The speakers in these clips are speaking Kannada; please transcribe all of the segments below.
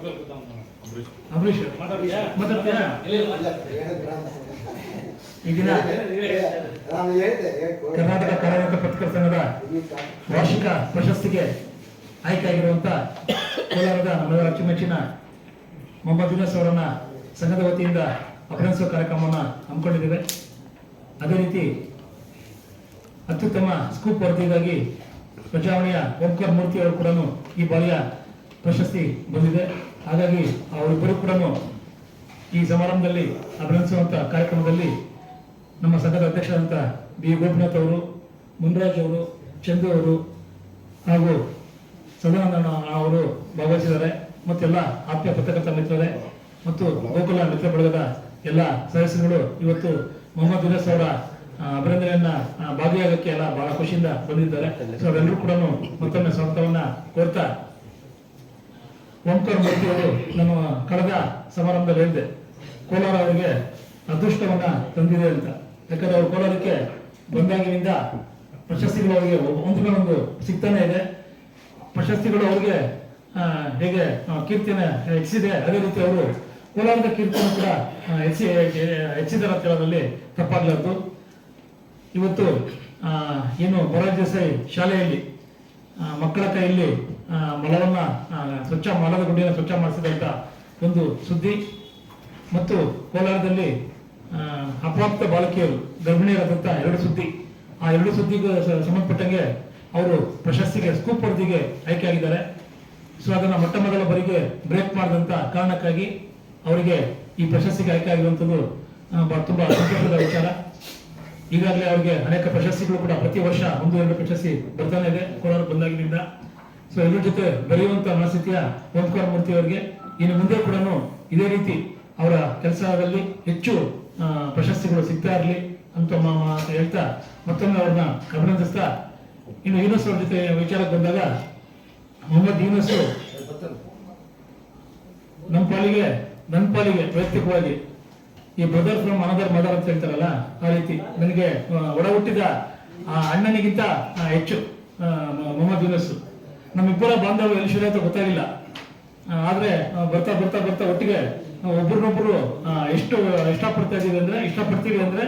ಅಂಬರೀಷ್ ಮಾತಾಡ್ತೀಯಾ? ಈ ದಿನ ಕರ್ನಾಟಕ ಕಾರ್ಯನಿರತ ಪತ್ರಕರ್ತರ ಸಂಘದ ವಾರ್ಷಿಕ ಪ್ರಶಸ್ತಿಗೆ ಆಯ್ಕೆಯಾಗಿರುವಂತ ಕೋಲಾರದ ನಮ್ಮೆಲ್ಲರ ಅಚ್ಚುಮೆಚ್ಚಿನ ಮೊಹಮ್ಮದ್ ಯೂನಸ್ ಅವರನ್ನ ಸಂಘದ ವತಿಯಿಂದ ಅಭಿನಂದಿಸುವ ಕಾರ್ಯಕ್ರಮವನ್ನು ಹಮ್ಮಿಕೊಂಡಿದ್ದೇವೆ. ಅದೇ ರೀತಿ ಅತ್ಯುತ್ತಮ ಸ್ಕೂಪ್ ವರದಿಗಾಗಿ ಪ್ರಜಾವಾಣಿಯ ಓಂಕಾರ ಮೂರ್ತಿ ಅವರು ಕೂಡ ಈ ಬಾರಿಯ ಪ್ರಶಸ್ತಿ ಬಂದಿದೆ. ಹಾಗಾಗಿ ಅವರಿಬ್ಬರು ಕೂಡ ಈ ಸಮಾರಂಭದಲ್ಲಿ ಅಭಿನಂದಿಸುವಂತ ಕಾರ್ಯಕ್ರಮದಲ್ಲಿ ನಮ್ಮ ಸಂಘದ ಅಧ್ಯಕ್ಷರಾದಂಥ ಬಿ ಗೋಪಿನಾಥ್ ಅವರು, ಮುನ್ರಾಜ್ ಅವರು, ಚಂದು ಅವರು ಹಾಗೂ ಸದಾನಂದ ಅವರು ಭಾಗವಹಿಸಿದ್ದಾರೆ. ಮತ್ತೆಲ್ಲ ಆತ್ಮೀಯ ಪತ್ರಕರ್ತ ಮಿತ್ರರೇ ಮತ್ತು ಗೋಕುಲ ಮಿತ್ರ ಬಳಗದ ಎಲ್ಲ ಸದಸ್ಯರುಗಳು ಇವತ್ತು ಮೊಹಮ್ಮದ್ ಯೂನಸ್ ಅವರ ಅಭಿನಂದನೆಯನ್ನ ಭಾಗಿಯಾಗಕ್ಕೆ ಎಲ್ಲ ಬಹಳ ಖುಷಿಯಿಂದ ಬಂದಿದ್ದಾರೆ. ಸೊ ಅವರೆಲ್ಲರೂ ಕೂಡ ಮತ್ತೊಮ್ಮೆ ಸ್ವಾಗತವನ್ನ ಕೋರ್ತಾ, ಓಂಕಾರ ಮೂರ್ತಿ ಅವರು ನಮ್ಮ ಕಳೆದ ಸಮಾರಂಭದಲ್ಲಿ ಹೇಳಿದೆ ಕೋಲಾರ ಅವರಿಗೆ ಅದೃಷ್ಟವನ್ನ ತಂದಿದೆ ಅಂತ. ಯಾಕಂದ್ರೆ ಅವರು ಕೋಲಾರಕ್ಕೆ ಬಂದಾಗಿನಿಂದ ಪ್ರಶಸ್ತಿಗಳು ಅವರಿಗೆ ಒಂದೊಂದು ಸಿಗ್ತಾನೆ ಇದೆ. ಪ್ರಶಸ್ತಿಗಳು ಅವ್ರಿಗೆ ಹೇಗೆ ಕೀರ್ತಿನ ಹೆಚ್ಚಿದೆ, ಅದೇ ರೀತಿ ಅವರು ಕೋಲಾರದ ಕೀರ್ತಿಯನ್ನು ಕೂಡ ಹೆಚ್ಚಿದಾರ ಅಂತ ಹೇಳೋದ್ರಲ್ಲಿ ತಪ್ಪಾಗ್ಲಾರ್ದು. ಇವತ್ತು ಏನು ಮೊರಾರ್ಜಿ ದೇಸಾಯಿ ಶಾಲೆಯಲ್ಲಿ ಮಕ್ಕಳ ಕೈಯಲ್ಲಿ ಮಲವನ್ನ ಮಲದ ಗುಡ್ಡೆಯನ್ನು ಸ್ವಚ್ಛ ಮಾಡಿಸಿದಂತ ಒಂದು ಸುದ್ದಿ ಮತ್ತು ಕೋಲಾರದಲ್ಲಿ ಅಪ್ರಾಪ್ತ ಬಾಲಕಿಯರು ಗರ್ಭಿಣಿಯರಾದಂತ ಎರಡು ಸುದ್ದಿ, ಆ ಎರಡು ಸುದ್ದಿಗೂ ಸಂಬಂಧಪಟ್ಟಂಗೆ ಅವರು ಪ್ರಶಸ್ತಿಗೆ ಸ್ಕೂಪ್ ವರದಿಗೆ ಆಯ್ಕೆಯಾಗಿದ್ದಾರೆ. ಸೊ ಅದನ್ನ ಮೊಟ್ಟ ಮೊದಲ ಬಾರಿಗೆ ಬ್ರೇಕ್ ಮಾಡಿದಂತ ಕಾರಣಕ್ಕಾಗಿ ಅವರಿಗೆ ಈ ಪ್ರಶಸ್ತಿಗೆ ಆಯ್ಕೆ ಆಗಿರುವಂಥದ್ದು ತುಂಬಾ ಸಂತೋಷದ ವಿಚಾರ. ಈಗಾಗಲೇ ಅವರಿಗೆ ಅನೇಕ ಪ್ರಶಸ್ತಿಗಳು ಕೂಡ ಪ್ರತಿ ವರ್ಷ 1-2 ಪ್ರಶಸ್ತಿ ಬರ್ತಾನೆ ಇದೆ ಕೋಲಾರ ಬಂದಾಗಿನಿಂದ. ಸೊ ಎಲ್ಲರ ಜೊತೆ ಬೆರೆಯುವಂತ ಮನಸ್ಥಿತಿಯ ಓಂಕಾರ ಮೂರ್ತಿ ಅವರಿಗೆ ಇನ್ನು ಮುಂದೆ ಕೂಡ ಇದೇ ರೀತಿ ಅವರ ಕೆಲಸದಲ್ಲಿ ಹೆಚ್ಚು ಪ್ರಶಸ್ತಿಗಳು ಸಿಗ್ತಾ ಇರಲಿ ಅಂತ ಹೇಳ್ತಾ ಮತ್ತೊಮ್ಮೆ ಅವ್ರನ್ನ ಅಭಿನಂದಿಸ್ತಾ, ಇನ್ನು ಯೂನಸ್ ಅವ್ರ ಜೊತೆ ವಿಚಾರಕ್ಕೆ ಬಂದಾಗ ಮೊಹಮ್ಮದ್ ಯೂನಸ್ ನನ್ನ ಪಾಲಿಗೆ ವೈಯಕ್ತಿಕವಾಗಿ ಈ ಬ್ರದರ್ ಫ್ರಮ್ ಅನದರ್ ಮದರ್ ಅಂತ ಹೇಳ್ತಾರಲ್ಲ, ಆ ರೀತಿ ನನಗೆ ಒಡ ಹುಟ್ಟಿದ ಅಣ್ಣನಿಗಿಂತ ಹೆಚ್ಚು ಮೊಹಮ್ಮದ್ ಯೂನಸ್. ನಮ್ಮಿಬ್ಬರ ಬಾಂಧವ್ಯ ಎಲ್ಲಿ ಶುರು ಆಯ್ತು ಗೊತ್ತಾಗಿಲ್ಲ. ಆದ್ರೆ ಬರ್ತಾ ಬರ್ತಾ ಬರ್ತಾ ಒಟ್ಟಿಗೆ ಒಬ್ಬರನ್ನೊಬ್ಬರು ಎಷ್ಟು ಇಷ್ಟಪಡ್ತೀವಿ ಅಂದ್ರೆ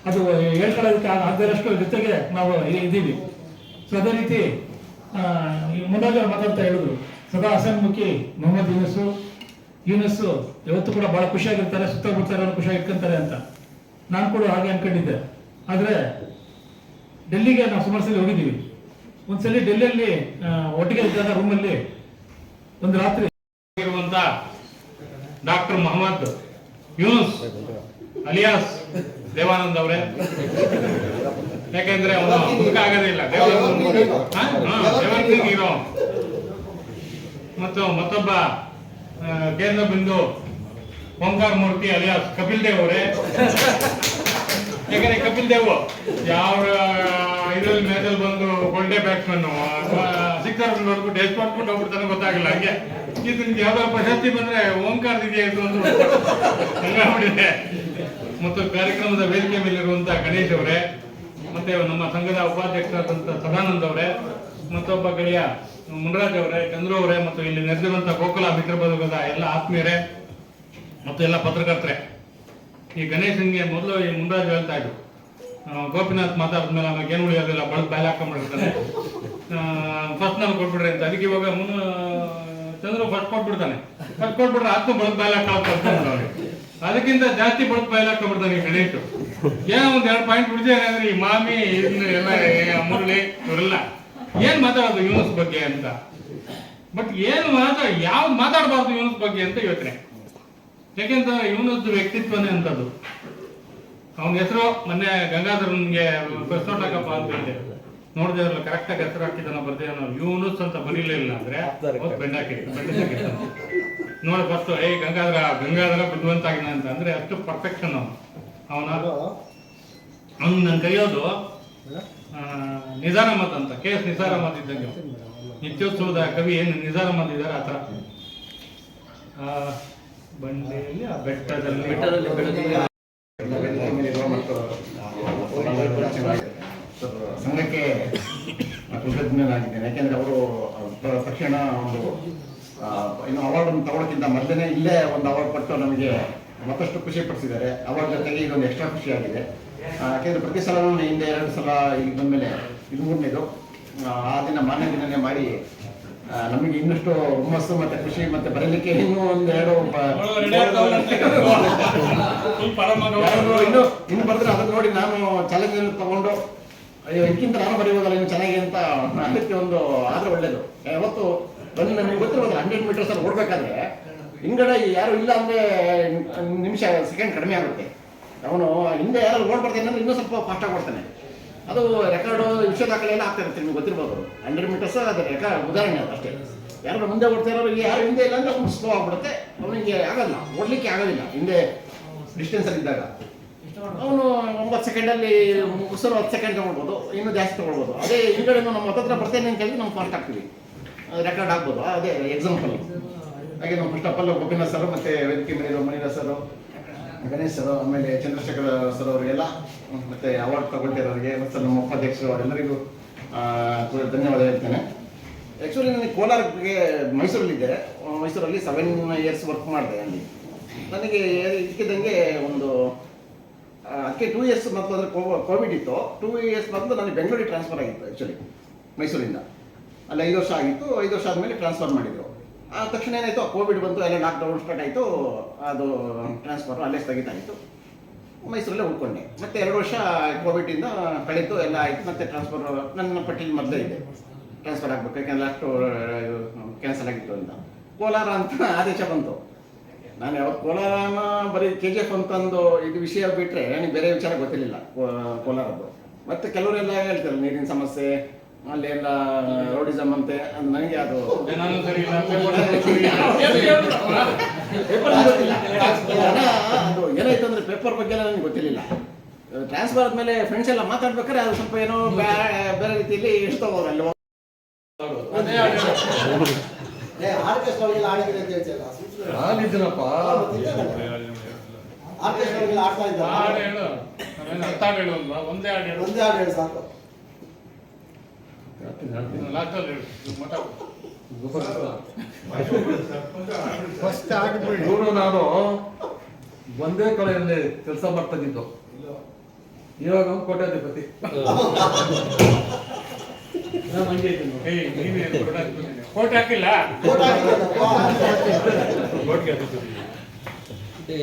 ಅದು ಹೇಳ್ಕೊಳ್ಳೋದಕ್ಕೆ ಆಗದಷ್ಟು ಜೊತೆಗೆ ನಾವು ಇದ್ದೀವಿ. ಸೊ ಅದೇ ರೀತಿ ಮುಂದಾಗ ಮಾತಾಡ್ತಾ ಹೇಳಿದ್ರು, ಸದಾ ಹಸನ್ಮುಖಿ ಮೊಹಮ್ಮದ್ ಯೂನಸ್ ಯಾವತ್ತೂ ಕೂಡ ಬಹಳ ಖುಷಿಯಾಗಿರ್ತಾರೆ, ಸುತ್ತಮುತ್ತ ಖುಷಿಯಾಗಿ ಇಟ್ಕೊಂತಾರೆ ಅಂತ ನಾನು ಕೂಡ ಹಾಗೆ ಅನ್ಕೊಂಡಿದ್ದೆ. ಆದ್ರೆ ಡೆಲ್ಲಿಗೆ ನಾವು ಸುಮಾರು ಸಲ ಹೋಗಿದ್ದೀವಿ. ಒಂದ್ಸಲಿ ಡೆಲ್ಲಿಯಲ್ಲಿ ಒಟ್ಟಿಗೆ ಇದ್ದಾಗ ರೂಮಲ್ಲಿ ಒಂದು ರಾತ್ರಿ ಇರುವಂತ ಡಾಕ್ಟರ್ ಮೊಹಮ್ಮದ್ ಯೂನಸ್ ಅಲಿಯಾಸ್ ದೇವಾನಂದ್ ಅವರೇ, ಯಾಕೆಂದ್ರೆ ಅವನು ಮುದುಕ ಆಗೋದೇ ಇಲ್ಲ, ದೇವಾನಂದ್ ಹೀರೋ. ಮತ್ತು ಮತ್ತೊಬ್ಬ ಕೇಂದ್ರ ಬಿಂದು ಓಂಕಾರ ಮೂರ್ತಿ ಅಲಿಯಾಸ್ ಕಪಿಲ್ ದೇವ್ ಅವರೇ. ಯಾಕಂದ್ರೆ ಕಪಿಲ್ ದೇವ್ ಯಾವ ಇದ್ರಲ್ಲಿ ಮ್ಯಾಚಲ್ಲಿ ಬಂದು ಒಳ್ಳೆ ಬ್ಯಾಟ್ಸ್ಮನ್, ಸಿಕ್ಸರ್ ಡೇಸ್ ಮಾಡ್ಕೊಂಡು ಹೋಗ್ಬಿಡ್ತಾನೆ ಗೊತ್ತಾಗಿಲ್ಲ. ಹಂಗೆ ನಿಮ್ಗೆ ಯಾವ್ದಾದ್ರು ಪ್ರಶಸ್ತಿ ಬಂದ್ರೆ ಓಂಕಾರ ಇದೆಯಾ ಇದು ಒಂದು ಹಂಗಾಗ್ಬಿಟ್ಟಿದೆ. ಮತ್ತು ಕಾರ್ಯಕ್ರಮದ ವೇದಿಕೆ ಮೇಲಿರುವಂತ ಗಣೇಶ್ ಅವರೇ, ಮತ್ತೆ ನಮ್ಮ ಸಂಘದ ಉಪಾಧ್ಯಕ್ಷರಾದಂತ ಸದಾನಂದ್ ಅವರೇ, ಮತ್ತೊಬ್ಬ ಗೆಳೆಯ ಮುನ್ರಾಜ್ ಅವರೇ, ಚಂದ್ರು ಅವರೇ, ಮತ್ತು ಇಲ್ಲಿ ನೆರೆದಿರುವಂತ ಗೋಕುಲ ಮಿತ್ರ ಬಳಗದ ಎಲ್ಲ ಆತ್ಮೀಯರೇ ಮತ್ತು ಎಲ್ಲ ಪತ್ರಕರ್ತರೆ. ಈ ಗಣೇಶನ್ಗೆ ಮೊದಲು ಈ ಮುನ್ರಾಜ್ ಹೇಳ್ತಾ ಇದ್ರು, ಗೋಪಿನಾಥ್ ಮಾತಾಡಿದ್ಮೇಲೆ ನಮಗೆ ಏನು ಉಳಿಯೋದಿಲ್ಲ, ಬಳದ್ ಬಾಯ್ ಹಾಕೊಂಡ್ಬಿಡ್ತಾನೆ, ಫಸ್ಟ್ ನಾನು ಕೊಟ್ಬಿಡ್ರಿ ಅಂತ. ಅದಕ್ಕೆ ಇವಾಗ ಚಂದ್ರು ಫಸ್ಟ್ ಕೊಟ್ಬಿಡ್ತಾನೆ, ಫಸ್ಟ್ ಕೊಟ್ಬಿಟ್ರೆ ಆತ್ಮ ಬಳದ್ ಬಾಯ್ ಹಾಕೊಂಡ್ಬಿಡ್ತಾನೆ. ಅದಕ್ಕಿಂತ ಜಾಸ್ತಿ ಬಳದ್ ಬಾಯ್ ಹಾಕೊಂಡ್ಬಿಡ್ತಾನೆ ಈ ಗಣೇಶ್. ಏನೋ ಒಂದ್ 2 ಪಾಯಿಂಟ್ ಬಿಡ್ತೇನೆ ಅಂದ್ರೆ ಈ ಮಾಮಿ ಎಲ್ಲ ಮುರಳಿ ಇವರೆಲ್ಲ ಏನ್ ಮಾತಾಡೋದು ಯೂನಸ್ ಬಗ್ಗೆ ಅಂತ. ಬಟ್ ಏನು ಯಾವ್ದು ಮಾತಾಡಬಾರ್ದು ಯೂನಸ್ ಬಗ್ಗೆ ಅಂತ ಯೋಚನೆ. ಯಾಕೆಂತ ಯೂನಸ್ ವ್ಯಕ್ತಿತ್ವನೇ ಅಂತದ್ದು. ಅವನ ಹೆಸರು ಮೊನ್ನೆ ಗಂಗಾಧರನ್ಗೆ ಪ್ರೆಸ್ ನೋಟ್ ಹಾಕಪ್ಪ ಅಂತ ಹೇಳಿದೆ, ನೋಡಿದೆ ಅವ್ರಲ್ಲ ಕರೆಕ್ಟ್ ಆಗಿ ಹೆಸರು ಹಾಕಿದ್ದಾನ ಬರ್ದೇವ ನಾವು ಯೂನಸ್ ಅಂತ ಬರೀಲಿಲ್ಲ ಅಂದ್ರೆ ಬೆಂಡ್ ಹಾಕಿತ್ತು ನೋಡಿ ಫಸ್ಟ್ ಗಂಗಾಧರ ಬುದ್ಧಿವಂತ ಆಗಿನ ಅಂತ ಅಂದ್ರೆ ಅಷ್ಟು ಪರ್ಫೆಕ್ಷನ್ ಅವನು ನನ್ ಕರೆಯೋದು ನಿಜಾರ್ ಅಹಮದ್ ಅಂತ, KS ನಿಜಾರ್ ಅಹಮದ್ ಇದ್ದಂಗೆ. ನಿತ್ಯೋತ್ಸವದ ಕವಿ ಏನು ನಿಜಾರ್ ಅಹಮದ್ ಇದ್ದಾರೆ ಆತರ. ಬಂಡೆಯಲ್ಲಿ ಆ ಬೆಟ್ಟದಲ್ಲಿ ಸಂಘಕ್ಕೆ ಕೃತಜ್ಞನಾಗಿದ್ದೇನೆ. ಯಾಕೆಂದ್ರೆ ಅವರು ತಕ್ಷಣ ಒಂದು ಇನ್ನು ಅವಾರ್ಡ್ ತಗೊಳ್ಳೋಕ್ಕಿಂತ ಮೊದಲೇ ಇಲ್ಲೇ ಒಂದು ಅವಾರ್ಡ್ ಕೊಟ್ಟು ನಮಗೆ ಮತ್ತಷ್ಟು ಖುಷಿ ಪಡಿಸಿದ್ದಾರೆ. ಅವಾರ್ಡ್ ಜೊತೆಗೆ ಇದೊಂದು ಎಕ್ಸ್ಟ್ರಾ ಖುಷಿಯಾಗಿದೆ. ಯಾಕೆಂದರೆ ಪ್ರತಿ ಸಲ ಹಿಂದೆ 2 ಸಲ ಇಲ್ಲಿ ಬಂದಮೇಲೆ ಇದು 3ನೇದು ಆ ದಿನ ಮಾನ್ಯ ದಿನನೇ ಮಾಡಿ ನಮಗೆ ಇನ್ನಷ್ಟು ಹುಮ್ಮಸ್ಸು ಮತ್ತು ಖುಷಿ ಮತ್ತು ಬರಲಿಕ್ಕೆ ಇನ್ನೂ ಒಂದೆರಡು ಇನ್ನು ಬರೆದ್ರೆ ಅದನ್ನು ನೋಡಿ ನಾನು ಚಾಲೆಂಜನ್ನು ತಗೊಂಡು ಅಯ್ಯೋ ಇದಕ್ಕಿಂತ ನಾನು ಬರೆಯೋದಲ್ಲ ಇನ್ನು ಚೆನ್ನಾಗಿ ಅಂತ ಅದಕ್ಕೆ ಒಂದು ಆದರೆ ಒಳ್ಳೇದು. ಯಾವತ್ತು ಬಂದು ನಮಗೆ ಗೊತ್ತಿರೋದು 100 ಮೀಟರ್ಸ್ ಅಲ್ಲಿ ಓಡಬೇಕಾದ್ರೆ ಹಿಂಗಡೆ ಯಾರು ಇಲ್ಲ ಅಂದರೆ ನಿಮಿಷ ಸೆಕೆಂಡ್ ಕಡಿಮೆ ಆಗುತ್ತೆ. ಅವನು ಹಿಂದೆ ಯಾರು ಓಡ್ಬಾರ್ದು ಅಂದರೆ ಇನ್ನೂ ಸ್ವಲ್ಪ ಫಾಸ್ಟಾಗಿ ಓಡ್ತಾನೆ. ಅದು ರೆಕಾರ್ಡು ವಿಶ್ವ ದಾಖಲೆ ಎಲ್ಲ ಆಗ್ತಾ ಇರುತ್ತೆ, ನಿಮ್ಗೆ ಗೊತ್ತಿರ್ಬೋದು. 100 ಮೀಟರ್ಸ್ ಅದು ರೆಕಾರ್ಡ್ ಉದಾಹರಣೆ ಅದು ಅಷ್ಟೇ. ಯಾರು ಮುಂದೆ ಓಡ್ತಾ ಇರೋರು ಯಾರು ಹಿಂದೆ ಇಲ್ಲ ಅಂದರೆ ಅವ್ನು ಸ್ಲೋ ಆಗ್ಬಿಡುತ್ತೆ, ಅವನಿಗೆ ಆಗಲ್ಲ, ಓಡಲಿಕ್ಕೆ ಆಗೋದಿಲ್ಲ. ಹಿಂದೆ ಡಿಸ್ಟೆನ್ಸಲ್ಲಿ ಇದ್ದಾಗ ಅವನು 9 ಸೆಕೆಂಡಲ್ಲಿ ಮುಗಿಸೋರು 10 ಸೆಕೆಂಡ್ ತೊಗೊಳ್ಬೋದು, ಇನ್ನೂ ಜಾಸ್ತಿ ತೊಗೊಳ್ಬೋದು. ಅದೇ ಹಿಂಗಡೆ ನಮ್ಮ ಹತ್ರ ಬರ್ತೇನೆ ಅಂತ ಹೇಳಿ ನಾವು ಫಾಸ್ಟ್ ಆಗ್ತೀವಿ, ರೆಕಾರ್ಡ್ ಆಗ್ಬೋದು. ಅದೇ ಎಕ್ಸಾಂಪಲ್. ಹಾಗೆ ನಾವು first of all Gopinath sir ಮತ್ತು ವೇದಿಕೆ ಮೇಲೆ ಮಣಿರಾಜ್ ಸರ್, ಗಣೇಶ್ ಸರ್, ಆಮೇಲೆ ಚಂದ್ರಶೇಖರ್ ಸರ್ ಅವರಿಗೆಲ್ಲ, ಮತ್ತು ಅವಾರ್ಡ್ ತಗೊಳ್ತಿರೋರಿಗೆ ಮತ್ತು ನಮ್ಮ ಉಪಾಧ್ಯಕ್ಷರು ಅವರೆಲ್ಲರಿಗೂ ಧನ್ಯವಾದ ಹೇಳ್ತೇನೆ. ಆ್ಯಕ್ಚುಲಿ ನನಗೆ ಕೋಲಾರಕ್ಕೆ ಮೈಸೂರಲ್ಲಿದ್ದೆ. ಮೈಸೂರಲ್ಲಿ 7 ಇಯರ್ಸ್ ವರ್ಕ್ ಮಾಡಿದೆ ಅಲ್ಲಿ. ನನಗೆ ಇದಕ್ಕಿದ್ದಂಗೆ ಒಂದು ಅದಕ್ಕೆ 2 ಇಯರ್ಸ್ ಮತ್ತು ಅಂದರೆ ಕೋವಿಡ್ ಇತ್ತು. 2 ಇಯರ್ಸ್ ಮೊದಲು ನನಗೆ ಬೆಂಗಳೂರಿಗೆ ಟ್ರಾನ್ಸ್ಫರ್ ಆಗಿತ್ತು ಆ್ಯಕ್ಚುಲಿ ಮೈಸೂರಿಂದ. ಅಲ್ಲಿ 5 ವರ್ಷ ಆಗಿತ್ತು. 5 ವರ್ಷ ಆದಮೇಲೆ ಟ್ರಾನ್ಸ್ಫರ್ ಮಾಡಿದರು. ಆ ತಕ್ಷಣ ಏನಾಯಿತು, ಕೋವಿಡ್ ಬಂತು, ಎಲ್ಲ ಲಾಕ್ಡೌನ್ ಸ್ಟಾರ್ಟ್ ಆಯಿತು. ಅದು ಟ್ರಾನ್ಸ್ಫರ್ ಅಲ್ಲೇ ಸ್ಥಗಿತಾಯಿತು. ಮೈಸೂರಲ್ಲೇ ಉಳ್ಕೊಂಡೆ. ಮತ್ತೆ 2 ವರ್ಷ ಕೋವಿಡಿಂದ ಕಳೀತು, ಎಲ್ಲ ಆಯಿತು. ಮತ್ತೆ ಟ್ರಾನ್ಸ್ಫರ್ ನನ್ನ ಪಟ್ಟಿಲಿ ಮೊದಲೇ ಇದೆ, ಟ್ರಾನ್ಸ್ಫರ್ ಆಗಬೇಕು, ಯಾಕೆಂದರೆ ಲಾಸ್ಟ್ ಕ್ಯಾನ್ಸಲ್ ಆಗಿತ್ತು ಅಂತ. ಕೋಲಾರ ಅಂತ ಆದೇಶ ಬಂತು. ನಾನು ಯಾವತ್ತು ಕೋಲಾರನ ಬರೀ KGF ಅಂತಂದು ಇದು ವಿಷಯ ಬಿಟ್ಟರೆ ನನಗೆ ಬೇರೆ ವಿಚಾರ ಗೊತ್ತಿರಲಿಲ್ಲ ಕೋಲಾರದ್ದು. ಮತ್ತು ಕೆಲವರೆಲ್ಲ ಹೇಳ್ತಾರೆ ನೀರಿನ ಸಮಸ್ಯೆ, ಅಲ್ಲೆಲ್ಲ ರೋಡಿಸಮ್ ಅಂತೆ. ಅದು ನನಗೆ ಅದು ಅದು ಏನಾಯ್ತು ಅಂದರೆ ಪೇಪರ್ ಬಗ್ಗೆ ನನಗೆ ಗೊತ್ತಿರಲಿಲ್ಲ. ಟ್ರಾನ್ಸ್ಫರ್ ಆದಮೇಲೆ ಫ್ರೆಂಡ್ಸ್ ಎಲ್ಲ ಮಾತಾಡ್ಬೇಕಾದ್ರೆ ಅದು ಸ್ವಲ್ಪ ಏನೋ ಬೇರೆ ರೀತಿಯಲ್ಲಿ ಎಷ್ಟು ಅಲ್ವ ಇವರು ನಾನು ಒಂದೇ ಕಡೆಯಲ್ಲಿ ಕೆಲಸ ಮಾಡ್ತಿದ್ದು. ಇವಾಗ ಕೋಟ್ಯಾಧಿಪತಿ. ಕೋಟ್ ಹಾಕಿಲ್ಲ,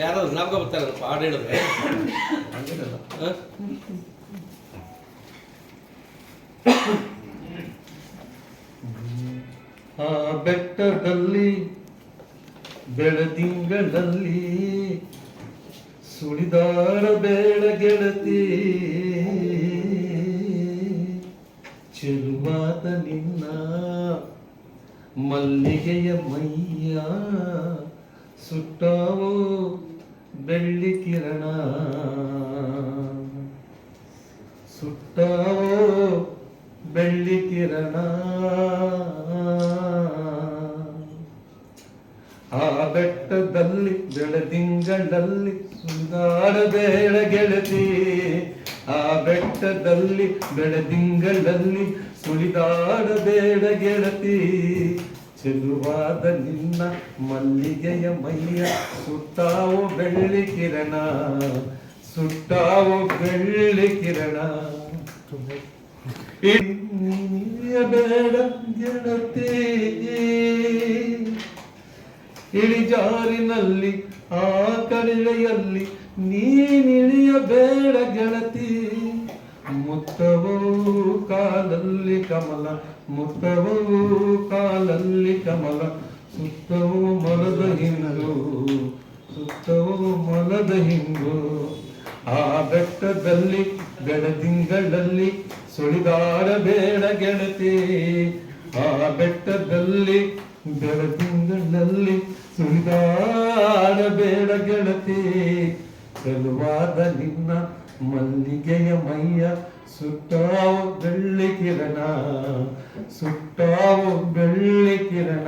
ಯಾರಾದ್ರು ಜ್ಞಾಪಕ ಬರ್ತಾರಪ್ಪ ಹಾಡು ಹೇಳಿದ್ರೆ. ಆ ಬೆಟ್ಟದಲ್ಲಿ ಬೆಳದಿಂಗಳಲ್ಲಿ ಸುಳಿದಾಡಬೇಡ ಗೆಳತಿ, ಚೆಲುವಾದ ನಿನ್ನ ಮಲ್ಲಿಗೆಯ ಮೈಯ ಸುಟ್ಟಾವೋ ಬೆಳ್ಳಿ ಕಿರಣ, ಸುಟ್ಟಾವೋ ಬೆಳ್ಳಿ ಕಿರಣ. ಆ ಬೆಟ್ಟದಲ್ಲಿ ಬೆಳದಿಂಗಳಲ್ಲಿ ಸುಳಿದಾಡಬೇಡ ಗೆಳತಿ, ಆ ಬೆಟ್ಟದಲ್ಲಿ ಬೆಳದಿಂಗಳಲ್ಲಿ ಸುಳಿದಾಡಬೇಡ ಗೆಳತಿ, ಚೆಲುವಾದ ನಿನ್ನ ಮಲ್ಲಿಗೆಯ ಮೈಯ ಸುಟ್ಟಾವೋ ಬೆಳ್ಳಿ ಕಿರಣ, ಸುಟ್ಟಾವೋ ಬೆಳ್ಳಿ ಕಿರಣ. ಬೇಡ ಗೆಳತಿ ಇಳಿಜಾರಿನಲ್ಲಿ ಆ ಕಣಿವೆಯಲ್ಲಿ ನೀನಿಳಿಯಬೇಡ ಗೆಳತಿ, ಮುತ್ತವೋ ಕಾಲಲ್ಲಿ ಕಮಲ, ಮುತ್ತವೋ ಕಾಲಲ್ಲಿ ಕಮಲ, ಸುತ್ತವೋ ಮೊಲದ ಹಿಂಗು, ಸುತ್ತವೋ ಮೊಲದ ಹಿಂಗು. ಆ ಬೆಟ್ಟದಲ್ಲಿ ಬೆಳದಿಂಗಳಲ್ಲಿ ಸುಳಿದಾಡಬೇಡ ಗೆಳತಿ, ಆ ಬೆಟ್ಟದಲ್ಲಿ ಬೆಳದಿಂಗಳಲ್ಲಿ ಸುಳಿದಾಡಬೇಡ ಗೆಳತಿ, ಚೆಲುವಾದ ನಿನ್ನ ಮಲ್ಲಿಗೆಯ ಮೈಯ ಸುಟ್ಟಾವೋ ಬೆಳ್ಳಿ ಕಿರಣ, ಸುಟ್ಟಾವೋ ಬೆಳ್ಳಿ ಕಿರಣ.